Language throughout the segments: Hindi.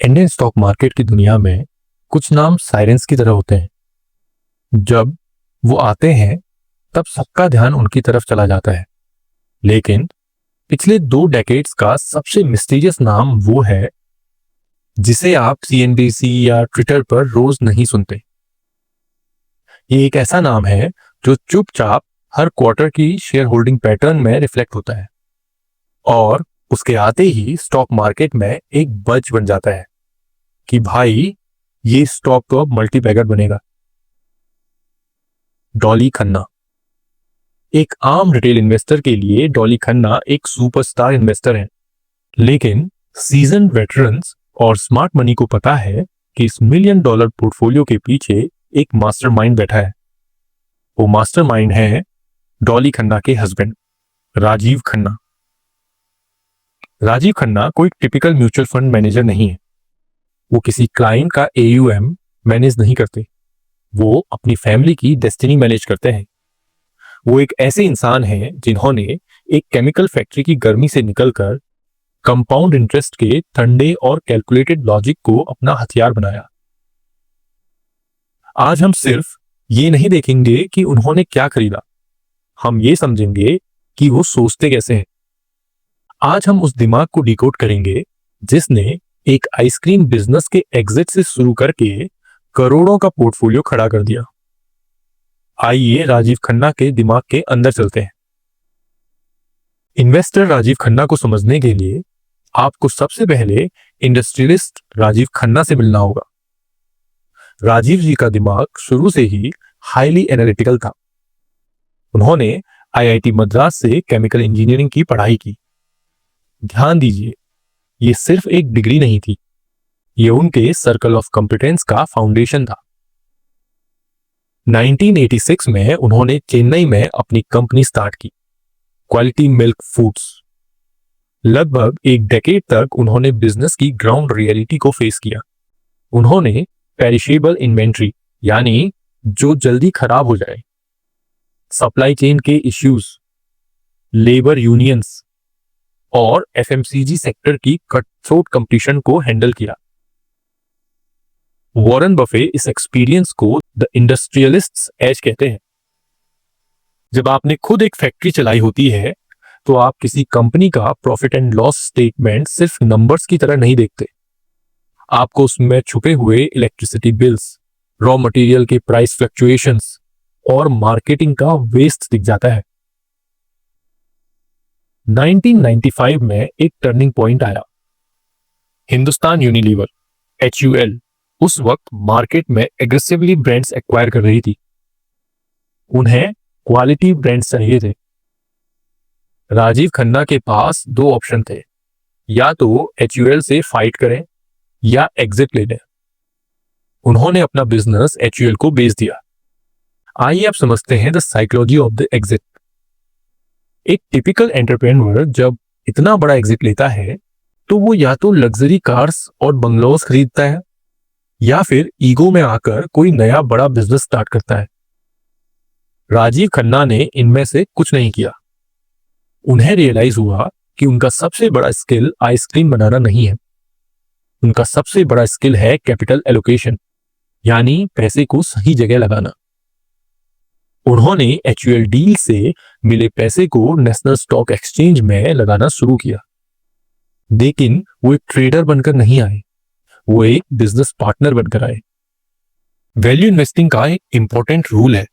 इंडियन स्टॉक मार्केट की दुनिया में कुछ नाम साइरेंस की तरह होते हैं। जब वो आते हैं तब सबका ध्यान उनकी तरफ चला जाता है। लेकिन पिछले 2 डेकेड्स का सबसे मिस्टीरियस नाम वो है जिसे आप सीएनबीसी या ट्विटर पर रोज नहीं सुनते। ये एक ऐसा नाम है जो चुपचाप हर क्वार्टर की शेयर होल्डिंग पैटर्न में रिफ्लेक्ट होता है और उसके आते ही स्टॉक मार्केट में एक बज बन जाता है कि भाई ये स्टॉक तो अब मल्टीबैगर बनेगा। डॉली खन्ना। एक आम रिटेल इन्वेस्टर के लिए डॉली खन्ना एक सुपरस्टार इन्वेस्टर है, लेकिन सीजन वेटरन्स और स्मार्ट मनी को पता है कि इस $1 मिलियन पोर्टफोलियो के पीछे एक मास्टरमाइंड बैठा है। वो मास्टरमाइंड है डॉली खन्ना के हस्बैंड राजीव खन्ना। राजीव खन्ना कोई टिपिकल म्यूचुअल फंड मैनेजर नहीं है। वो किसी क्लाइंट का AUM मैनेज नहीं करते, वो अपनी फैमिली की डेस्टिनी मैनेज करते हैं। वो एक ऐसे इंसान हैं जिन्होंने एक केमिकल फैक्ट्री की गर्मी से निकलकर कंपाउंड इंटरेस्ट के ठंडे और कैलकुलेटेड लॉजिक को अपना हथियार बनाया। आज हम सिर्फ ये नहीं देखेंगे कि उन्होंने क्या खरीदा, हम ये समझेंगे कि वो सोचते कैसे हैं। आज हम उस दिमाग को डिकोड करेंगे जिसने एक आइसक्रीम बिजनेस के एग्जिट से शुरू करके करोड़ों का पोर्टफोलियो खड़ा कर दिया। आइए राजीव खन्ना के दिमाग के अंदर चलते हैं। इन्वेस्टर राजीव खन्ना को समझने के लिए आपको सबसे पहले इंडस्ट्रियलिस्ट राजीव खन्ना से मिलना होगा। राजीव जी का दिमाग शुरू से ही हाईली एनालिटिकल था। उन्होंने IIT मद्रास से केमिकल इंजीनियरिंग की पढ़ाई की। ध्यान दीजिए, ये सिर्फ एक डिग्री नहीं थी, ये उनके सर्कल ऑफ कॉम्पिटेंस का फाउंडेशन था। 1986 में उन्होंने चेन्नई में अपनी कंपनी स्टार्ट की, क्वालिटी मिल्क फूड्स। लगभग 1 डेकेड तक उन्होंने बिजनेस की ग्राउंड रियलिटी को फेस किया। उन्होंने पेरिशेबल इन्वेंट्री, यानी जो जल्दी खराब हो जाए, सप्लाई चेन के इश्यूज, लेबर यूनियंस और FMCG सेक्टर की कटथ्रोट कंपटीशन को हैंडल किया। वॉरेन बफे इस एक्सपीरियंस को द इंडस्ट्रियलिस्ट्स एज कहते हैं। जब आपने खुद एक फैक्ट्री चलाई होती है तो आप किसी कंपनी का प्रॉफिट एंड लॉस स्टेटमेंट सिर्फ नंबर्स की तरह नहीं देखते। आपको उसमें छुपे हुए इलेक्ट्रिसिटी बिल्स, रॉ मटेरियल के प्राइस फ्लक्चुएशंस और मार्केटिंग का वेस्ट दिख जाता है। 1995 में एक टर्निंग पॉइंट आया। हिंदुस्तान यूनिलीवर HUL उस वक्त मार्केट में एग्रेसिवली ब्रांड्स एक्वायर कर रही थी। उन्हें क्वालिटी ब्रांड्स चाहिए थे। राजीव खन्ना के पास 2 ऑप्शन थे, या तो HUL से फाइट करें या एग्जिट ले लें। उन्होंने अपना बिजनेस HUL को बेच दिया। आइए आप समझते हैं the psychology of the exit. एक टिपिकल एंटरप्रेन्योर जब इतना बड़ा एग्जिट लेता है तो वो या तो लग्जरी कार्स और बंगलोज खरीदता है या फिर ईगो में आकर कोई नया बड़ा बिजनेस स्टार्ट करता है। राजीव खन्ना ने इनमें से कुछ नहीं किया। उन्हें रियलाइज हुआ कि उनका सबसे बड़ा स्किल आइसक्रीम बनाना नहीं है, उनका सबसे बड़ा स्किल है कैपिटल एलोकेशन, यानी पैसे को सही जगह लगाना। उन्होंने HUL डील से मिले पैसे को नेशनल स्टॉक एक्सचेंज में लगाना शुरू किया। लेकिन वो एक ट्रेडर बनकर नहीं आए, वो एक बिजनेस पार्टनर बनकर आए। वैल्यू इन्वेस्टिंग का एक इंपॉर्टेंट रूल है,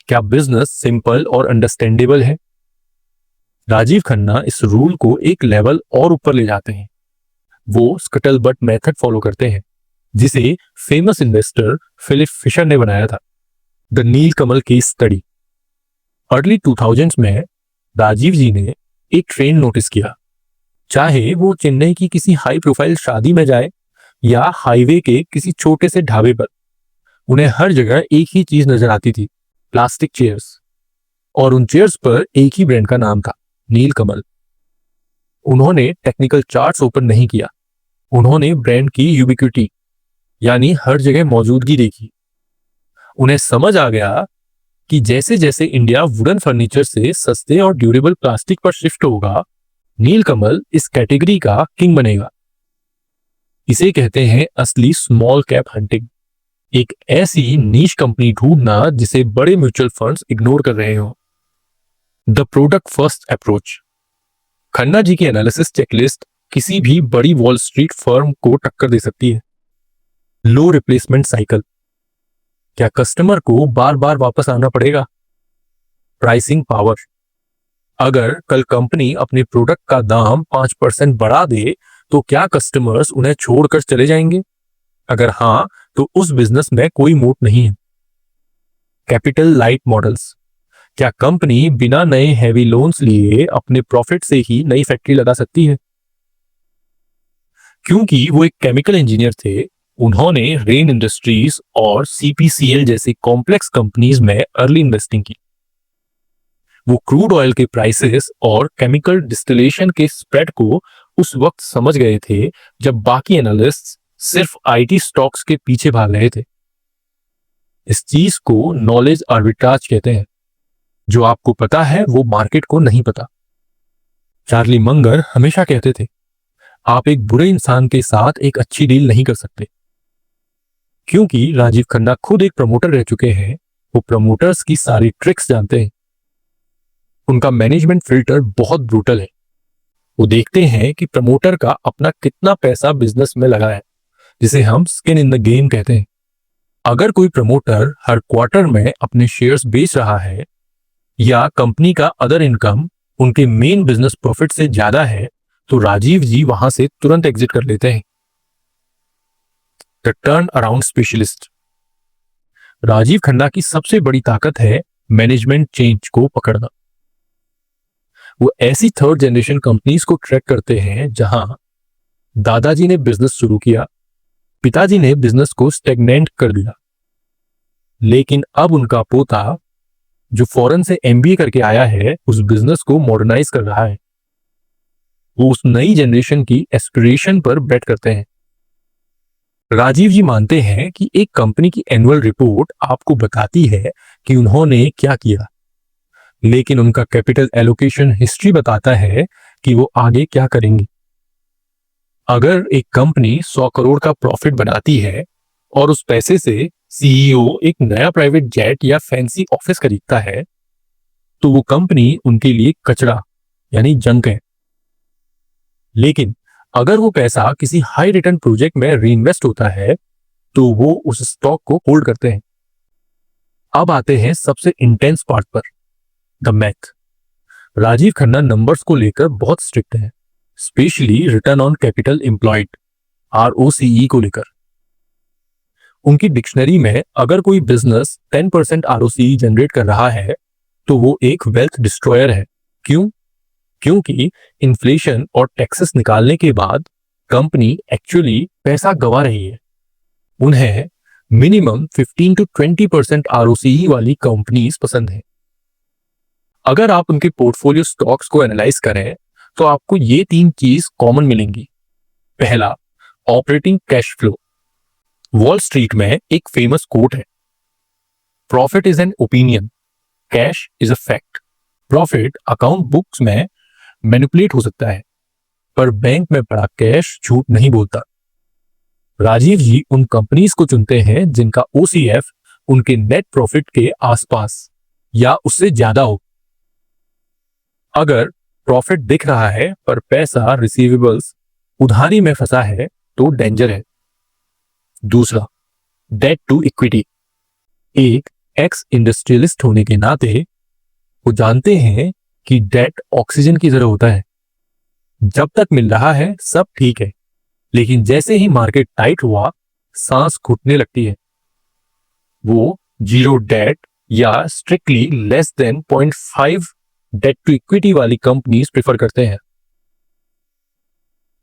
क्या बिजनेस सिंपल और अंडरस्टैंडेबल है। राजीव खन्ना इस रूल को एक लेवल और ऊपर ले जाते हैं। वो स्कटलबट मेथड फॉलो करते हैं, जिसे फेमस इन्वेस्टर फिलिप फिशर ने बनाया था, the Nilkamal case study. Early 2000s में राजीव जी ने एक ट्रेंड नोटिस किया। चाहे वो चेन्नई की किसी हाई प्रोफाइल शादी में जाए या हाईवे के किसी छोटे से ढाबे पर, उन्हें हर जगह एक ही चीज नजर आती थी, प्लास्टिक चेयर्स। और उन चेयर्स पर एक ही ब्रांड का नाम था, नीलकमल। उन्होंने टेक्निकल चार्ट्स ओपन नहीं किया, उन्होंने ब्रांड की यूबिक्विटी, यानी हर जगह मौजूदगी देखी। उन्हें समझ आ गया कि जैसे जैसे इंडिया वुडन फर्नीचर से सस्ते और ड्यूरेबल प्लास्टिक पर शिफ्ट होगा, नीलकमल इस कैटेगरी का किंग बनेगा। इसे कहते हैं असली स्मॉल कैप हंटिंग। एक ऐसी नीश कंपनी ढूंढना जिसे बड़े म्यूचुअल फंड्स इग्नोर कर रहे हो। The product first approach. Khanna ji की एनालिसिस चेकलिस्ट किसी भी बड़ी वॉल स्ट्रीट फर्म को टक्कर दे सकती है। लो रिप्लेसमेंट साइकिल। क्या कस्टमर को बार बार वापस आना पड़ेगा? Pricing power. अगर कल कंपनी अपने प्रोडक्ट का दाम 5% बढ़ा दे तो क्या कस्टमर्स उन्हें छोड़कर चले जाएंगे? अगर हाँ, तो उस बिजनेस में कोई मोट नहीं है। Capital light models. क्या कंपनी बिना नए हैवी लोन्स लिए अपने प्रॉफिट से ही नई फैक्ट्री लगा सकती है? क्योंकि वो एक केमिकल इंजीनियर थे, उन्होंने रेन इंडस्ट्रीज और सीपीसीएल जैसी कॉम्प्लेक्स कंपनीज में अर्ली इन्वेस्टिंग की। वो क्रूड ऑयल के प्राइसेस और केमिकल डिस्टिलेशन के स्प्रेड को उस वक्त समझ गए थे जब बाकी एनालिस्ट्स सिर्फ आईटी स्टॉक्स के पीछे भाग रहे थे। इस चीज को नॉलेज आर्बिट्राज कहते हैं। जो आपको पता है वो मार्केट को नहीं पता। चार्ली मंगर हमेशा कहते थे, आप एक बुरे इंसान के साथ एक अच्छी डील नहीं कर सकते। क्योंकि राजीव खन्ना खुद एक प्रमोटर रह चुके हैं, वो प्रमोटर्स की सारी ट्रिक्स जानते हैं। उनका मैनेजमेंट फिल्टर बहुत ब्रूटल है। वो देखते हैं कि प्रमोटर का अपना कितना पैसा बिजनेस में लगा है, जिसे हम स्किन इन द गेम कहते हैं। अगर कोई प्रमोटर हर क्वार्टर में अपने शेयर्स बेच रहा है या कंपनी का अदर इनकम उनके मेन बिजनेस प्रॉफिट से ज्यादा है तो राजीव जी वहां से तुरंत एग्जिट कर लेते हैं। The turnaround specialist. Rajiv Khanna की सबसे बड़ी ताकत है मैनेजमेंट चेंज को पकड़ना। वो ऐसी थर्ड जनरेशन कंपनीज को ट्रैक करते हैं जहां दादाजी ने बिजनेस शुरू किया, पिताजी ने बिजनेस को स्टेगनेंट कर दिया, लेकिन अब उनका पोता जो फॉरेन से एमबीए करके आया है उस बिजनेस को मॉडर्नाइज कर रहा है। वो उस नई जनरेशन की एस्पिरेशन पर बेट करते हैं। राजीव जी मानते हैं कि एक कंपनी की एनुअल रिपोर्ट आपको बताती है कि उन्होंने क्या किया, लेकिन उनका कैपिटल एलोकेशन हिस्ट्री बताता है कि वो आगे क्या करेंगे। अगर एक कंपनी 100 करोड़ का प्रॉफिट बनाती है और उस पैसे से सीईओ एक नया प्राइवेट जेट या फैंसी ऑफिस खरीदता है तो वो कंपनी उनके लिए कचरा यानी जंक है। लेकिन अगर वो पैसा किसी हाई रिटर्न प्रोजेक्ट में रीइन्वेस्ट होता है तो वो उस स्टॉक को होल्ड करते हैं। अब आते हैं सबसे इंटेंस पार्ट पर, the math. Rajiv Khanna numbers को लेकर बहुत स्ट्रिक्ट है, specially return on capital employed ROCE को लेकर। उनकी डिक्शनरी में अगर कोई बिजनेस 10% आरओसीई जनरेट कर रहा है तो वो एक वेल्थ डिस्ट्रॉयर है। क्यों? क्योंकि इन्फ्लेशन और टैक्सेस निकालने के बाद कंपनी एक्चुअली पैसा गंवा रही है। उन्हें मिनिमम 15 to 20% आरओसीई वाली कंपनीज पसंद है। अगर आप उनके पोर्टफोलियो स्टॉक्स को एनालाइज करें तो आपको ये 3 चीज कॉमन मिलेंगी। पहला, operating cash flow. Wall street में एक फेमस कोट है, profit is an opinion, cash is a fact. Profit account books में मैनिपुलेट हो सकता है, पर बैंक में पड़ा कैश झूठ नहीं बोलता। राजीव जी उन कंपनीज को चुनते हैं जिनका ओसीएफ उनके नेट प्रॉफिट के आसपास या उससे ज्यादा हो। अगर प्रॉफिट दिख रहा है पर पैसा रिसीवेबल्स उधारी में फंसा है तो डेंजर है। दूसरा, डेट टू इक्विटी। एक एक्स इंडस्ट्रियलिस्ट होने के नाते वो जानते हैं कि डेट ऑक्सीजन की तरह होता है, जब तक मिल रहा है सब ठीक है, लेकिन जैसे ही मार्केट टाइट हुआ सांस घुटने लगती है। वो जीरो डेट या strictly less than 0.5 debt to equity वाली कंपनीज प्रेफर करते हैं।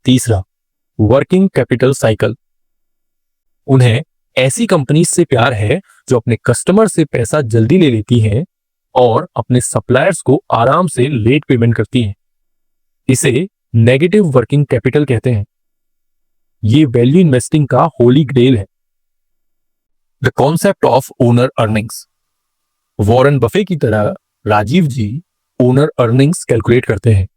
तीसरा, वर्किंग कैपिटल साइकिल। उन्हें ऐसी कंपनीज से प्यार है जो अपने कस्टमर से पैसा जल्दी ले लेती हैं और अपने सप्लायर्स को आराम से लेट पेमेंट करती हैं। इसे नेगेटिव वर्किंग कैपिटल कहते हैं। ये वैल्यू इन्वेस्टिंग का होली ग्रेल है। The concept of owner earnings. Warren Buffett की तरह राजीव जी ओनर अर्निंग्स कैलकुलेट करते हैं।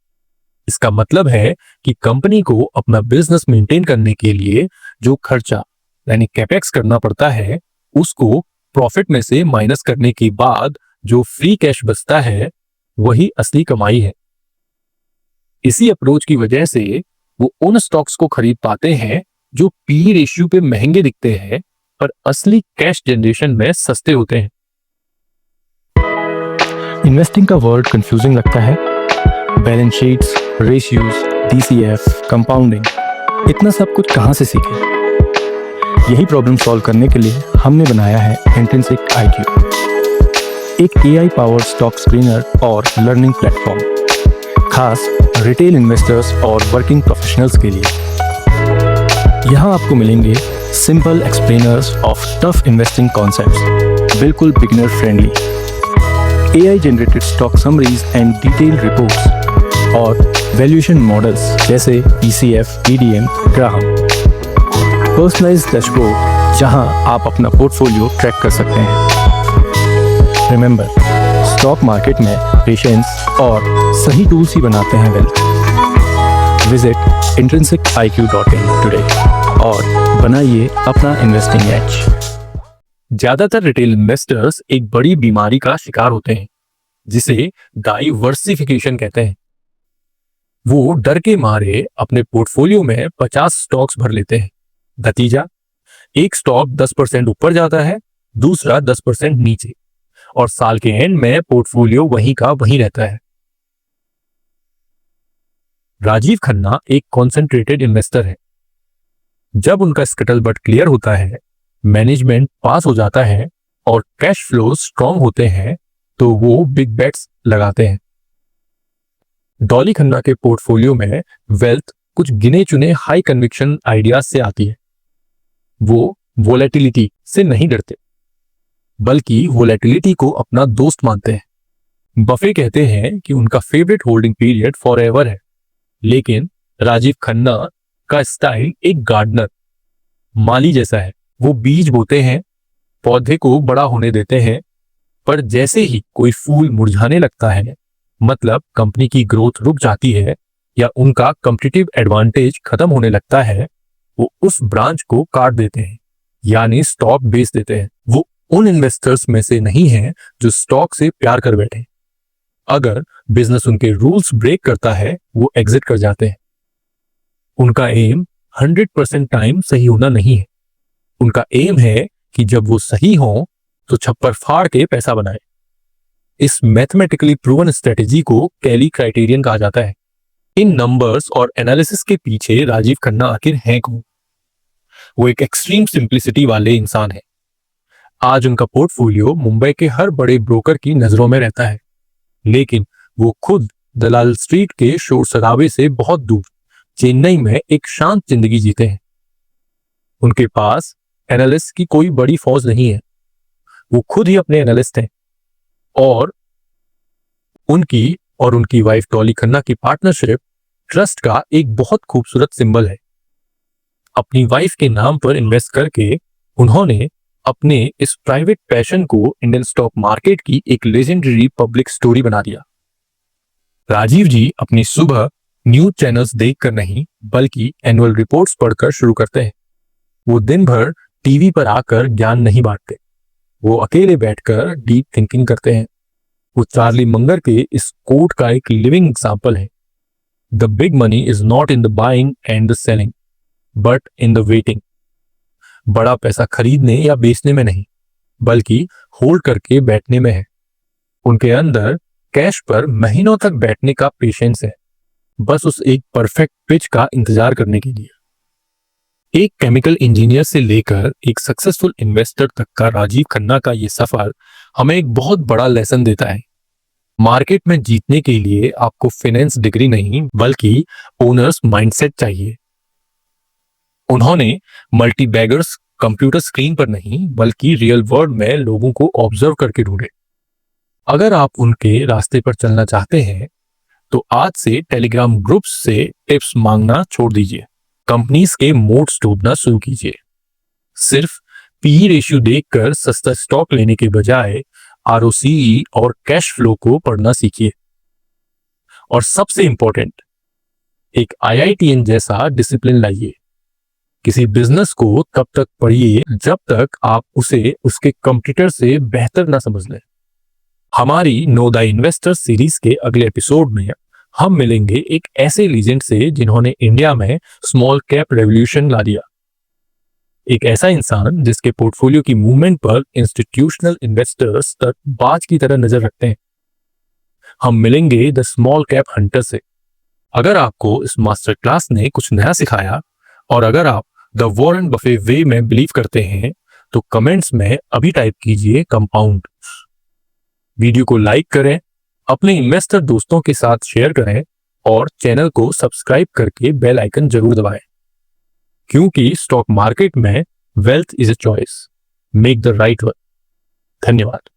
इसका मतलब है कि कंपनी को अपना बिजनेस मेंटेन करने के लिए जो खर्चा यानी कैपेक्स करना पड़ता है, उसको प्रॉफिट में से माइनस करने के बाद जो फ्री कैश बचता है वही असली कमाई है। इसी अप्रोच की वजह से वो उन स्टॉक्स को खरीद पाते हैं जो पी रेशियो पे महंगे दिखते हैं पर असली कैश जनरेशन में सस्ते होते हैं। इन्वेस्टिंग का वर्ड कंफ्यूजिंग लगता है। Balance sheets, ratios, DCF, compounding, इतना सब कुछ कहाँ से सीखे? यही प्रॉब्लम सॉल्व करने के लिए हमने बनाया है इंट्रिंसिक IQ, एक AI पावर्ड स्टॉक स्क्रीनर और लर्निंग प्लेटफॉर्म, खास रिटेल इन्वेस्टर्स और वर्किंग प्रोफेशनल्स के लिए। यहाँ आपको मिलेंगे simple explainers of tough investing concepts, बिल्कुल beginner friendly, AI generated stock summaries and detail reports और वैल्यूएशन मॉडल्स जैसे DCF, DDM, Graham, personalised dashboard जहां आप अपना पोर्टफोलियो ट्रैक कर सकते हैं। रिमेंबर, स्टॉक मार्केट में पेशेंस और सही टूल्स ही बनाते हैं वेल्थ। विजिट intrinsiciq.in टुडे और बनाइए अपना इन्वेस्टिंग एज। ज्यादातर रिटेल इन्वेस्टर्स एक बड़ी बीमारी का शिकार होते हैं जिसे डाइवर्सिफिकेशन कहते हैं। वो डर के मारे अपने पोर्टफोलियो में 50 स्टॉक्स भर लेते हैं। नतीजा, एक स्टॉक 10% ऊपर जाता है, दूसरा 10% नीचे, और साल के एंड में पोर्टफोलियो वहीं का वहीं रहता है। राजीव खन्ना एक कॉन्सेंट्रेटेड इन्वेस्टर है। जब उनका स्कटलबट क्लियर होता है, मैनेजमेंट पास हो जाता है और कैश फ्लो स्ट्रांग होते हैं, तो वो बिग बेट्स लगाते हैं। डॉली खन्ना के पोर्टफोलियो में वेल्थ कुछ गिने चुने हाई कन्विक्शन आइडियाज से आती है। वो वोलेटिलिटी से नहीं डरते, बल्कि वोलेटिलिटी को अपना दोस्त मानते हैं। बफे कहते हैं कि उनका फेवरेट होल्डिंग पीरियड फॉरएवर है, लेकिन राजीव खन्ना का स्टाइल एक गार्डनर, माली जैसा है। वो बीज बोते हैं, पौधे को बड़ा होने देते हैं, पर जैसे ही कोई फूल मुरझाने लगता है, मतलब कंपनी की ग्रोथ रुक जाती है या उनका कॉम्पिटिटिव एडवांटेज खत्म होने लगता है, वो उस ब्रांच को काट देते हैं, यानी स्टॉक बेच देते हैं। वो उन इन्वेस्टर्स में से नहीं है जो स्टॉक से प्यार कर बैठे। अगर बिजनेस उनके रूल्स ब्रेक करता है, वो एग्जिट कर जाते हैं। उनका एम 100% टाइम सही होना नहीं है। उनका एम है कि जब वो सही हो तो छप्पर फाड़ के पैसा बनाए। इस मैथमेटिकली प्रूवन स्ट्रेटेजी को कैली क्राइटेरियन कहा जाता है। इन नंबर्स और एनालिसिस के पीछे राजीव खन्ना आखिर हैं कौन? वो एक एक्सट्रीम सिंप्लिसिटी वाले इंसान है। आज उनका पोर्टफोलियो मुंबई के हर बड़े ब्रोकर की नजरों में रहता है, लेकिन वो खुद दलाल स्ट्रीट के शोर शराबे से बहुत दूर चेन्नई में एक शांत जिंदगी जीते हैं। उनके पास एनालिस्ट की कोई बड़ी फौज नहीं है, वो खुद ही अपने एनालिस्ट हैं। और उनकी वाइफ डॉली खन्ना की पार्टनरशिप ट्रस्ट का एक बहुत खूबसूरत सिंबल है। अपनी वाइफ के नाम पर इन्वेस्ट करके उन्होंने अपने इस प्राइवेट पैशन को इंडियन स्टॉक मार्केट की एक लेजेंडरी पब्लिक स्टोरी बना दिया। राजीव जी अपनी सुबह न्यूज चैनल्स देखकर नहीं, बल्कि एनुअल रिपोर्ट्स पढ़कर शुरू करते हैं। वो दिन भर टीवी पर आकर ज्ञान नहीं बांटते, वो अकेले बैठकर डीप थिंकिंग करते हैं। वो चार्ली मंगर के इस कोट का एक लिविंग एग्जाम्पल है। The big money is not in the buying and the selling, but in the waiting. बड़ा पैसा खरीदने या बेचने में नहीं, बल्कि होल्ड करके बैठने में है। उनके अंदर कैश पर महीनों तक बैठने का पेशेंस है, बस उस एक परफेक्ट पिच का इंतजार करने के लिए। एक केमिकल इंजीनियर से लेकर एक सक्सेसफुल इन्वेस्टर तक का राजीव खन्ना का ये सफर हमें एक बहुत बड़ा लेसन देता है। मार्केट में जीतने के लिए आपको फाइनेंस डिग्री नहीं, बल्कि ओनर्स माइंडसेट चाहिए। उन्होंने मल्टी बैगर्स कंप्यूटर स्क्रीन पर नहीं, बल्कि रियल वर्ल्ड में लोगों को ऑब्जर्व करके ढूंढे। अगर आप उनके रास्ते पर चलना चाहते हैं, तो आज से टेलीग्राम ग्रुप्स से टिप्स मांगना छोड़ दीजिए, कंपनीज के मोड्स ढूंढना शुरू कीजिए। सिर्फ पी रेशियो देखकर सस्ता स्टॉक लेने के बजाय ROCE और कैश फ्लो को पढ़ना सीखिए। और सबसे इंपॉर्टेंट, एक IITN जैसा डिसिप्लिन लाइए। किसी बिजनेस को तब तक पढ़िए जब तक आप उसे उसके कंपटीटर से बेहतर ना समझ लें। हमारी नो द इन्वेस्टर सीरीज के अगले एपिसोड में हम मिलेंगे एक ऐसे लीजेंड से जिन्होंने इंडिया में स्मॉल कैप रेवोल्यूशन ला दिया। एक ऐसा इंसान जिसके पोर्टफोलियो की मूवमेंट पर इंस्टीट्यूशनल इन्वेस्टर्स तक बाज की तरह नजर रखते हैं। हम मिलेंगे द स्मॉल कैप हंटर से। अगर आपको इस मास्टर क्लास ने कुछ नया सिखाया और अगर आप द वॉरेन बफे वे में बिलीव करते हैं तो कमेंट्स में अभी टाइप कीजिए कंपाउंड। वीडियो को लाइक करें, अपने इन्वेस्टर दोस्तों के साथ शेयर करें और चैनल को सब्सक्राइब करके बेल आइकन जरूर दबाएं, क्योंकि स्टॉक मार्केट में wealth is a choice. Make the right one. धन्यवाद।